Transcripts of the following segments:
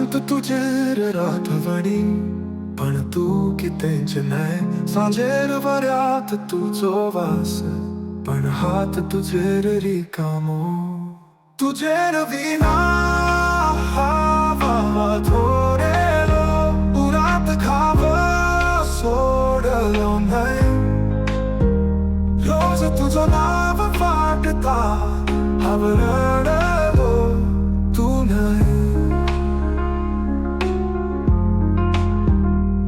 शांत तुझेर आठवणी पण तू कितेंच नाही सांजेर बऱ्यात तुझो वास पण हात तुझेर रिकामो तुझेर विना हवा थोडेलो उरात खाव सोडलो नाही रोज तुझं नाव वाटता आवडलो तू नाही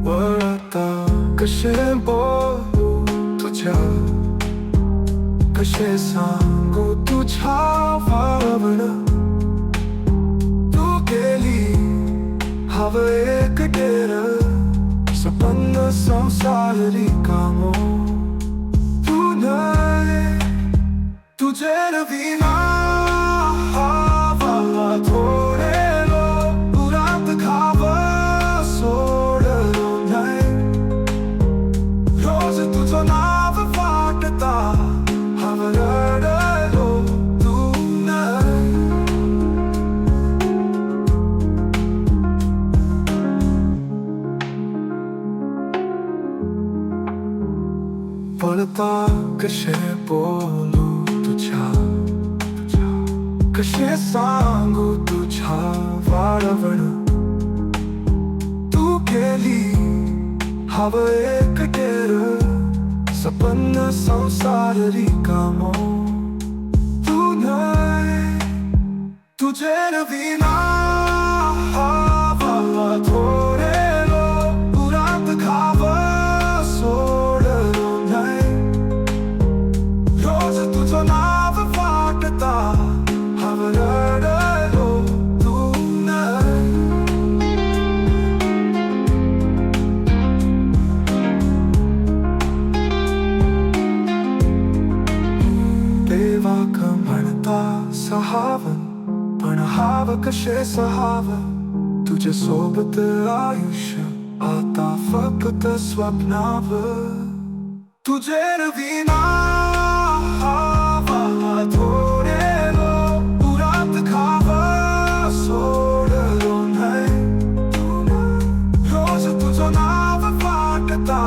वळता कसे बोलू तुझ्या कसे सांगू तुझ्या भावना तू गेली हवं एकटेर सपन संसार रिकामो तू नाही तुझेर विना हवा थोडेलो उरात खाव सोडलो नाही रोज तुझं नाव वाटता आवडलो तू नाही पळता कसे बोलू तुझ्या कसे सांगू तुझ्या वाळवण तू गेली हवं एकटेर सपन संसार रिकामो तू नाही तुझेर विना हवा थोडेलो उरात खाव सोडलो नाही रोज तुझं नाव वाटता आवडलो तू नाही देवा का म्हणता सहावं पण हवं कसे सहावं तुझ्या सोबत आयुष्य आता फक्त स्वप्नावर तुझेर विना हवा थोडेलो उरात खाव सोडलो नाही रोज तुझं नाव वाटता